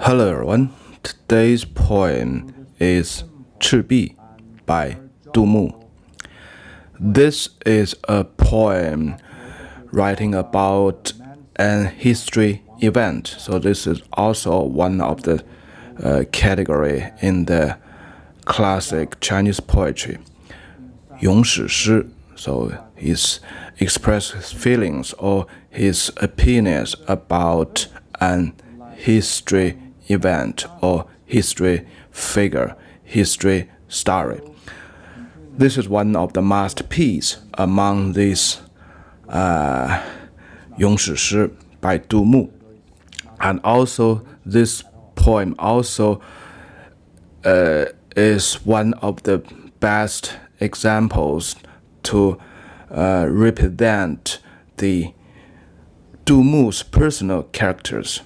Hello everyone, today's poem is 赤壁 by 杜牧. This is a poem writing about an history event, so this is also one of the category in the classic Chinese poetry. 咏史诗, so he's expressed his feelings or his opinions about an history event or history figure, history story. This is one of the masterpieces among these 咏史诗 by 杜牧. And also this poem also is one of the best examples to represent the 杜牧's personal characters.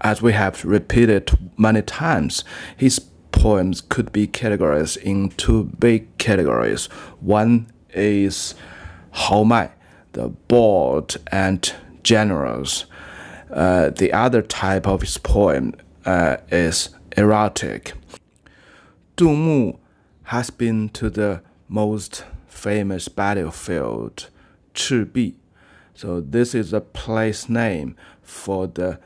As we have repeated many times, his poems could be categorized in two big categories. One is 豪迈, the bold and generous. The other type of his poem is erotic. 杜牧 has been to the most famous battlefield, 赤壁. So this is a place name for the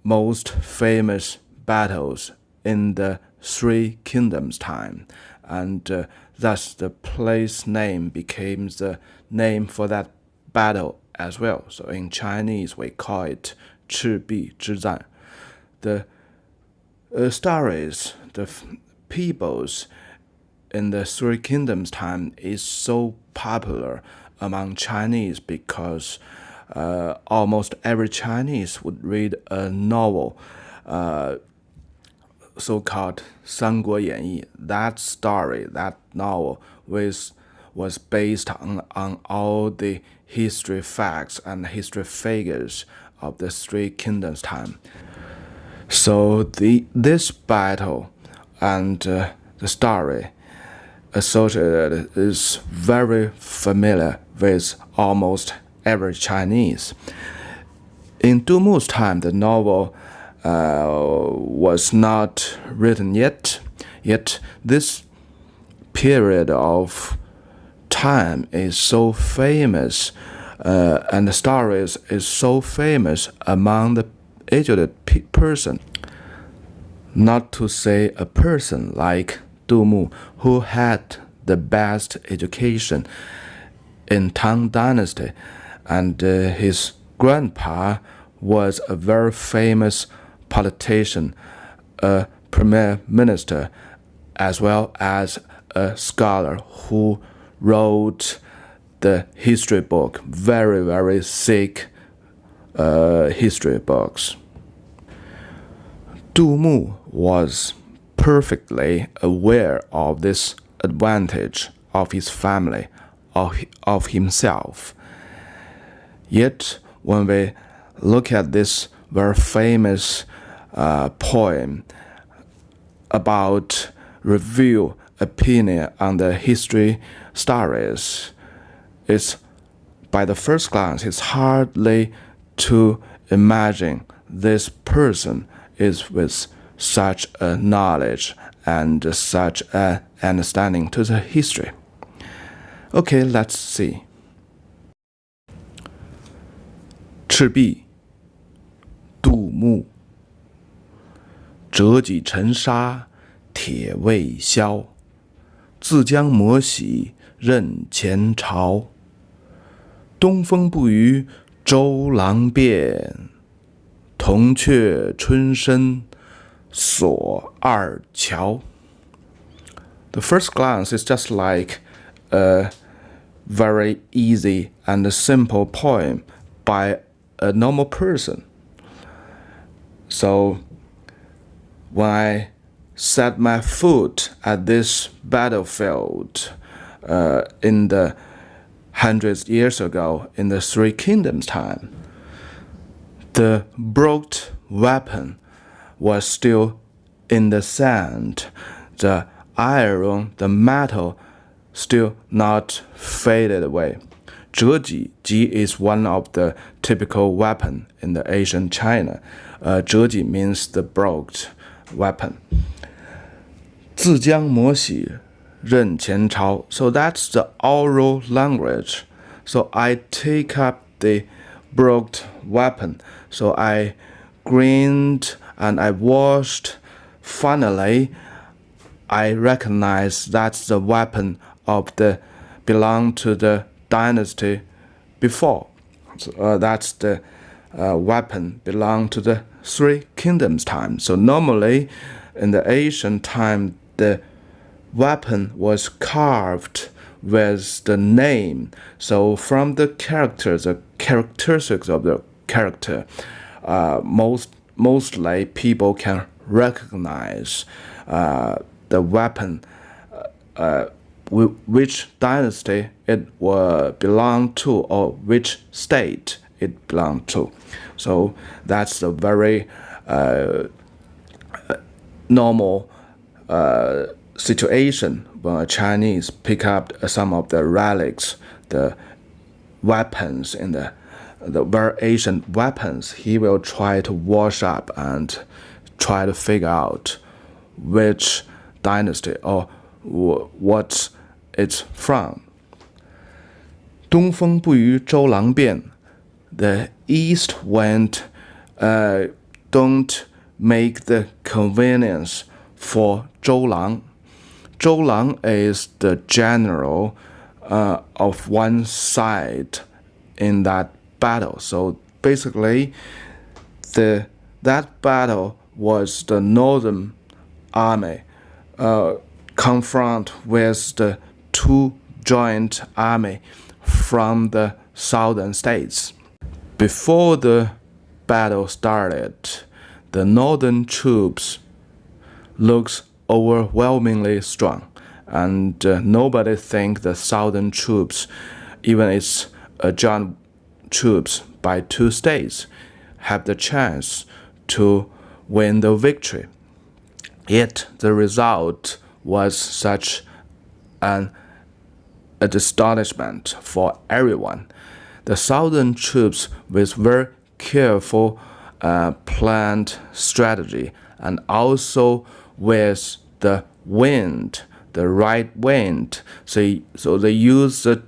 most famous battles in the Three Kingdoms time, and thus the place name became the name for that battle as well. So in Chinese we call it 赤壁之战. The stories, the peoples in the Three Kingdoms time is so popular among Chinese because almost every Chinese would read a novel, so-called 三国演义. That story, that novel, was based on all the history facts and history figures of the Three Kingdoms time. So this battle and the story associated is very familiar with almost every Chinese. In 杜牧's time, the novel was not written yet this period of time is so famous, and the stories is so famous among the educated person. Not to say a person like 杜牧, who had the best education in Tang Dynasty, and his grandpa was a very famous politician, a premier minister, as well as a scholar who wrote the history book, very, very thick history books. 杜牧 was perfectly aware of this advantage of his family, of himself. Yet, when we look at this very famous poem about review opinion on the history stories, it's by the first glance, it's hardly to imagine this person is with such a knowledge and such an understanding to the history. Okay, let's see. 赤壁，杜牧。折戟沉沙，铁未销。自将磨洗认前朝。东风不与周郎便，铜雀春深锁二乔. The first glance is just like a very easy and simple poem by a normal person. So when I set my foot at this battlefield in the hundreds years ago in the Three Kingdoms time, the brought weapon was still in the sand, the iron, the metal still not faded away. zhe ji is one of the typical weapon in the ancient China. Zhe ji means the broken weapon. 自将磨洗任前朝. So that's the oral language. So I take up the broken weapon. So I grinned and I washed. Finally, I recognize that's the weapon of the belong to the dynasty before. So, that's the weapon belong to the Three Kingdoms time. So normally, in the ancient time, the weapon was carved with the name. So from the characters, the characteristics of the character, mostly people can recognize the weapon, which dynasty it belonged to or which state it belonged to. So that's a very normal situation when a Chinese pick up some of the relics, the weapons in the very ancient weapons. He will try to wash up and try to figure out which dynasty or what it's from. 东风不与周郎便. The east wind don't make the convenience for Zhou Lang. Zhou Lang is the general of one side in that battle. So basically, that battle was the northern army confront with the two joint army from the southern states. Before the battle started, the northern troops looks overwhelmingly strong, and nobody think the southern troops, even it's joint troops by two states, have the chance to win the victory. Yet the result was such an astonishment for everyone. The southern troops, with very careful planned strategy, and also with the wind, the right wind, so they use the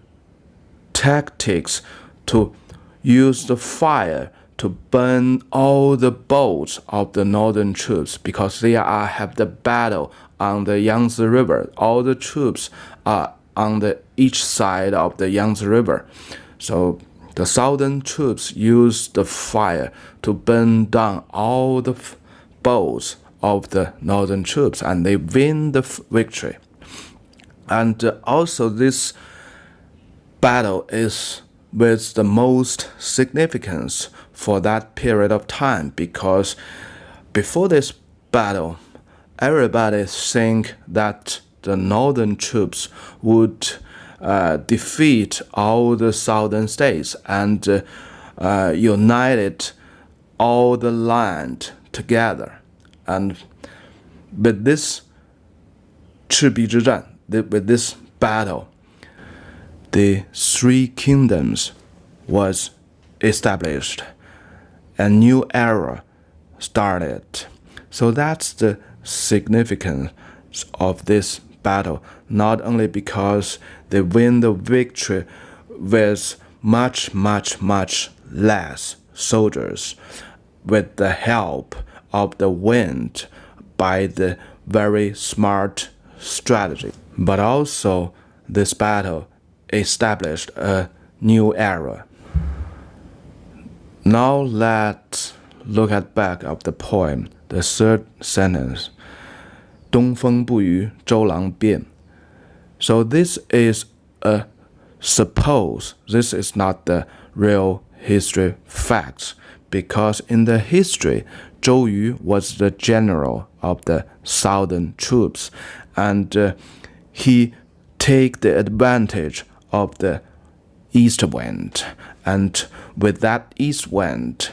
tactics to use the fire to burn all the boats of the northern troops, because they have the battle on the Yangtze River. All the troops are on each side of the Yangtze River. So the southern troops use the fire to burn down all the boats of the northern troops, and they win the victory. And also this battle is with the most significance for that period of time, because before this battle, everybody think that the northern troops would defeat all the southern states and united all the land together. And with this 赤壁之战, with this battle, the Three Kingdoms was established. A new era started. So that's the significance of this battle, not only because they win the victory with much less soldiers, with the help of the wind by the very smart strategy, but also this battle established a new era. Now let's look at back of the poem, the third sentence. 东风不与周郎便. So this is a suppose. This is not the real history facts, because in the history, Zhou Yu was the general of the southern troops, and he take the advantage of the east wind, and with that east wind,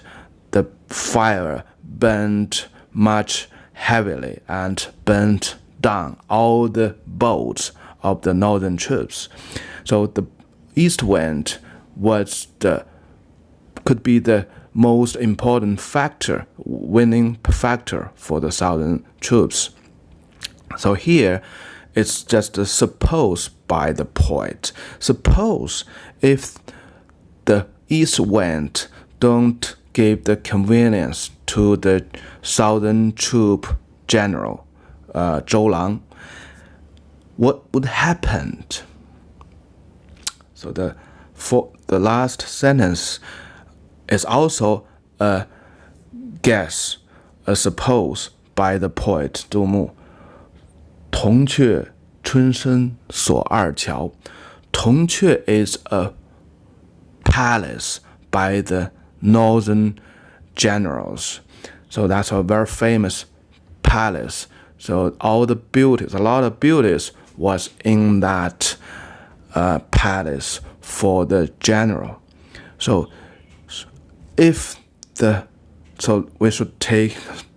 the fire burned much heavily and burnt down all the boats of the northern troops. So the east wind could be the most important factor, winning factor for the southern troops. So here, it's just supposed by the poet. Suppose if the east wind don't give the convenience to the southern troop general, Zhou Lang, what would happen? So the last sentence is also a guess, a suppose by the poet 杜牧。铜雀春深锁二乔。铜雀 is a palace by the northern generals. So that's a very famous palace. So all the beauties, a lot of beauties was in that palace for the general. So we should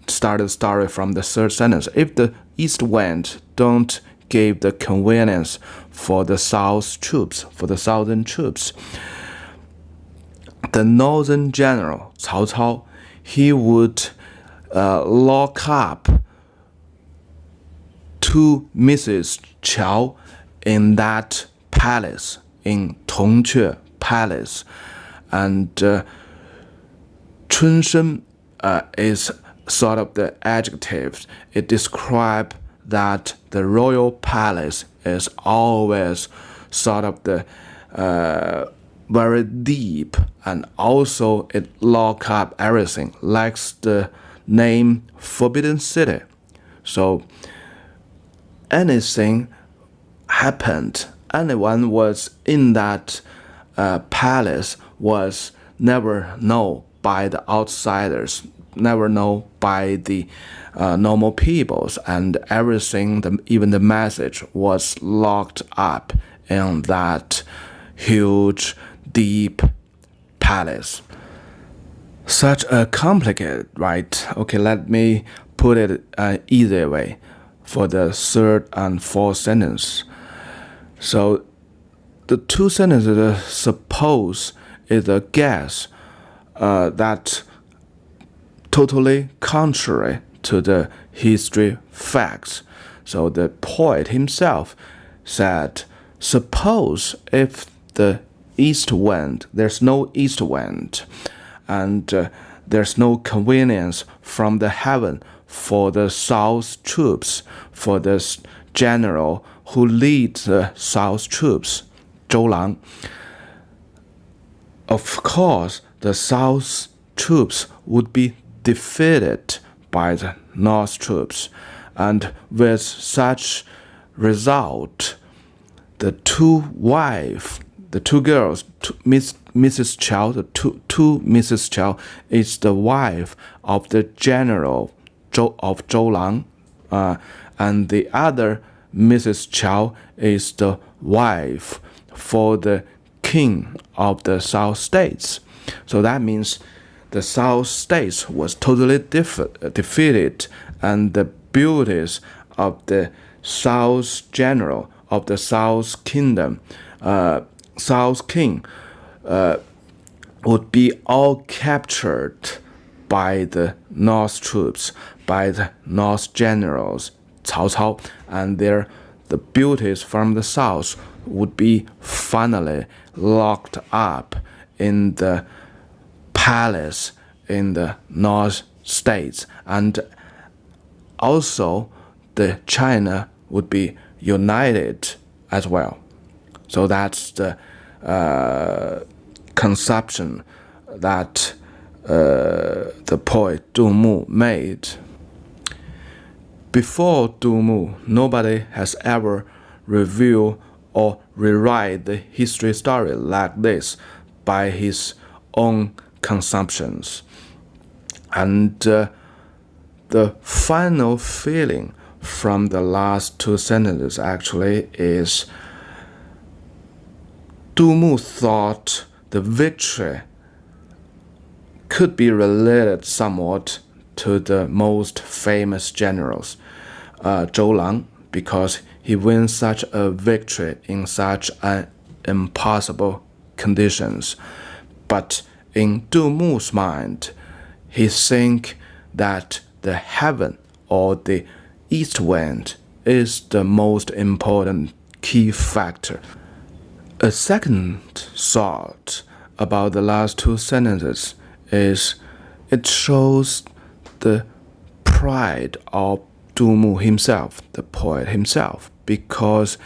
start the story from the third sentence. If the east wind don't give the convenience for the south troops, for the southern troops, the northern general Cao Cao, he would lock up two Mrs. Qiao in that palace, in Tongque Palace, and Chunshen is sort of the adjective. It describes that the royal palace is always sort of the very deep, and also it lock up everything, like the name Forbidden City. So anything happened, anyone was in that palace was never known by the outsiders, never known by the normal peoples, and everything, even the message, was locked up in that huge, deep palace. Such a complicated, right? Okay, let me put it easy way for the third and fourth sentence. So the two sentences suppose is a guess that totally contrary to the history facts. So the poet himself said, suppose if the east wind, there's no east wind, and there's no convenience from the heaven for the south troops, for the general who leads the south troops, Zhou Lang. Of course, the south troops would be defeated by the north troops, and with such result, the two girls, Mrs. Qiao, the two Mrs. Qiao is the wife of the general of Zhou Lang, and the other Mrs. Qiao is the wife for the king of the South States. So that means the South States was totally defeated, and the beauties of the South general of the South Kingdom, South King, would be all captured by the North troops, by the North generals, Cao Cao, and the beauties from the South would be finally locked up in the palace in the North States, and also the China would be united as well. So that's the conception that the poet Du Mu made. Before Du Mu, nobody has ever revealed or rewrite the history story like this by his own consumptions. And the final feeling from the last two sentences actually is Du Mu thought the victory could be related somewhat to the most famous generals, Zhou Lang, because he wins such a victory in such an impossible conditions. But in Du Mu's mind, he thinks that the heaven or the east wind is the most important key factor. A second thought about the last two sentences is it shows the pride of Du Mu himself, the poet himself, because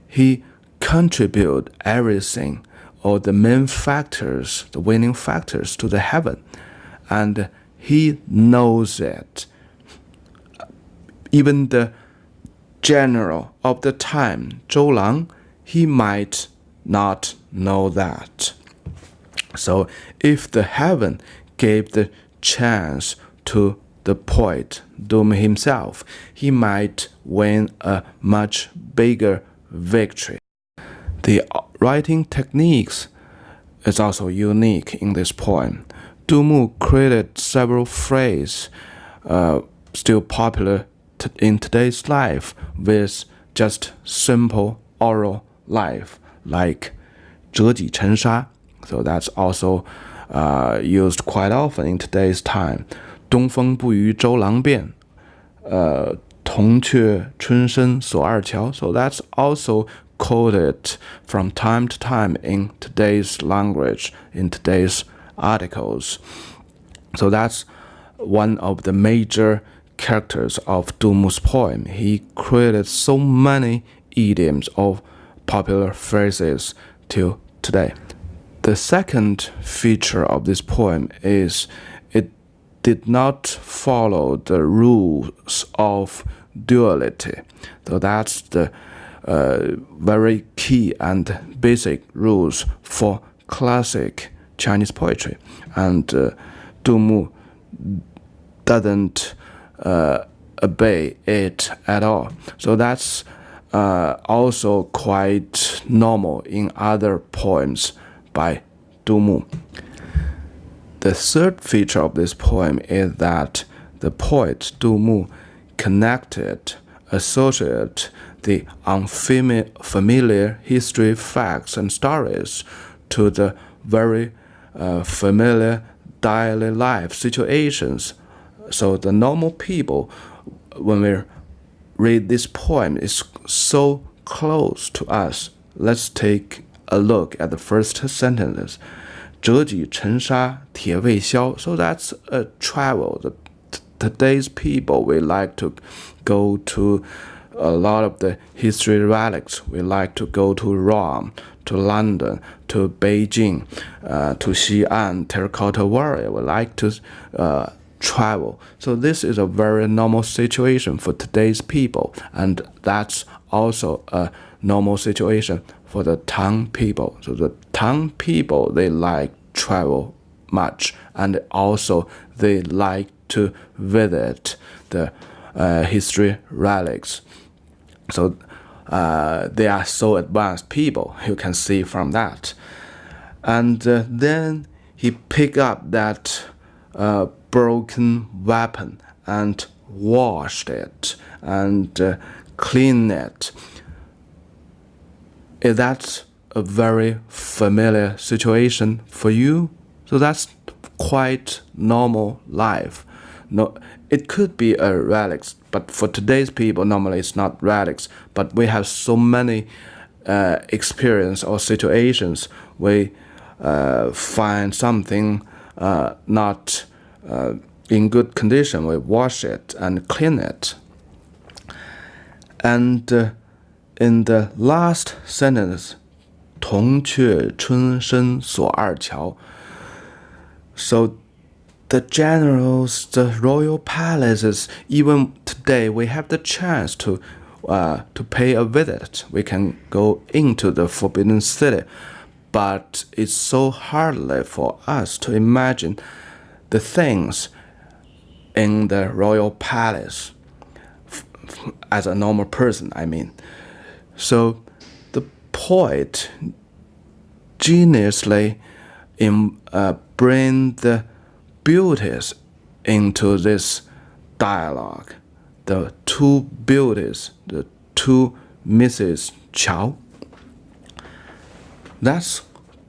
he contribute everything or the main factors, the winning factors to the heaven, and he knows it. Even the general of the time, Zhou Lang, he might not know that. So if the heaven gave the chance to the poet Du Mu himself, he might win a much bigger victory. The writing techniques is also unique in this poem. Du Mu created several phrases still popular in today's life with just simple oral life, like 折戟沉沙. So that's also used quite often in today's time. 东风不与周郎便, 铜雀春深锁二乔. So that's also quoted from time to time in today's language, in today's articles. So that's one of the major characters of Du Mu's poem. He created so many idioms of popular phrases till today. The second feature of this poem is it did not follow the rules of duality. So that's the very key and basic rules for classic Chinese poetry. And Du Mu doesn't obey it at all. So that's also quite normal in other poems by Du Mu. The third feature of this poem is that the poet Du Mu associated the unfamiliar history, facts, and stories to the very familiar daily life situations. So the normal people, when we read this poem, is so close to us. Let's take a look at the first sentences. 折戟沉沙铁未销. So that's a travel. Today's people, we like to go to a lot of the history relics. We like to go to Rome, to London, to Beijing, to Xi'an, Terracotta Warrior. We like to travel. So this is a very normal situation for today's people, and that's also a normal situation for the Tang people. So the Tang people, they like travel much, and also they like to visit the history relics. So they are so advanced people, you can see from that. And then he picked up that broken weapon and washed it and cleaned it. Is that a very familiar situation for you? So that's quite normal life. No, it could be a relics, but for today's people, normally it's not relics. But we have so many experience or situations we find something not in good condition. We wash it and clean it. And in the last sentence, 铜雀春深锁二乔. So the generals, the royal palaces, even today we have the chance to pay a visit. We can go into the Forbidden City, but it's so hardly for us to imagine the things in the royal palace as a normal person, I mean. So the poet geniusly bring the beauties into this dialogue. The two beauties, the two Mrs. Chow. That's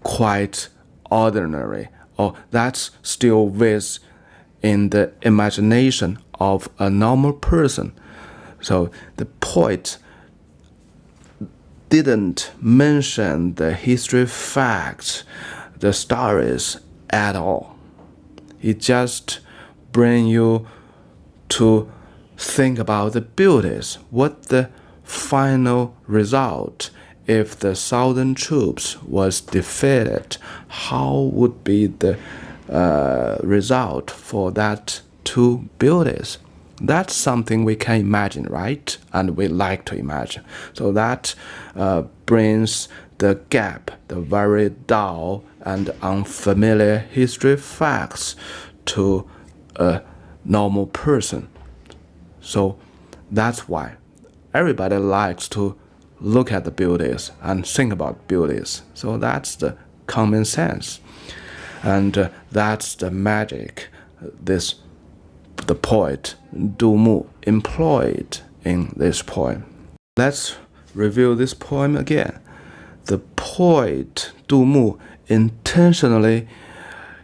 quite ordinary, or that's still within the imagination of a normal person. So the poet didn't mention the history facts, the stories at all. He just bring you to think about the beauties, what the final result if the southern troops was defeated, how would be the result for that two beauties. That's something we can imagine, right? And we like to imagine. So that brings the gap, the very dull and unfamiliar history facts to a normal person. So that's why everybody likes to look at the beauties and think about beauties. So that's the common sense. And that's the magic the poet Du Mu employed in this poem. Let's review this poem again. The poet Du Mu intentionally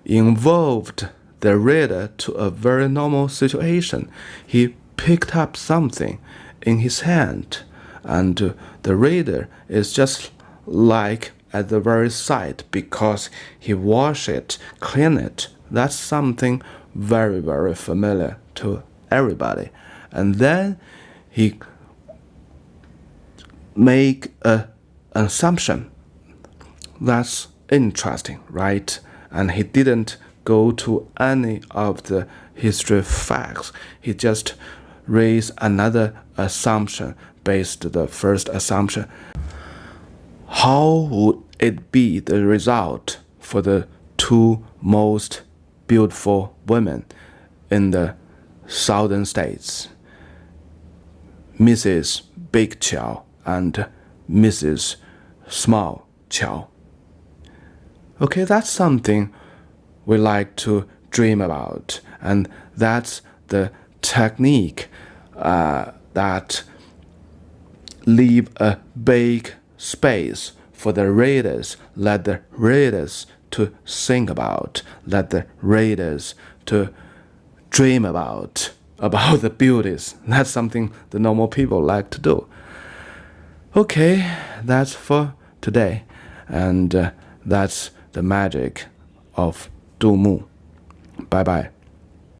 involved the reader to a very normal situation. He picked up something in his hand, and the reader is just like at the very side because he washed it, cleaned it. That's something very, very familiar to everybody. And then he make an assumption. That's interesting, right? And he didn't go to any of the history facts. He just raised another assumption based on the first assumption. How would it be the result for the two most beautiful women in the southern states, Mrs. Big Chow and Mrs. Small Chow? Okay, that's something we like to dream about, and that's the technique that leave a big space for the readers, let the readers to think about, let the readers to dream about the beauties. That's something the normal people like to do. Okay, that's for today, and that's the magic of Du Mu. Bye bye.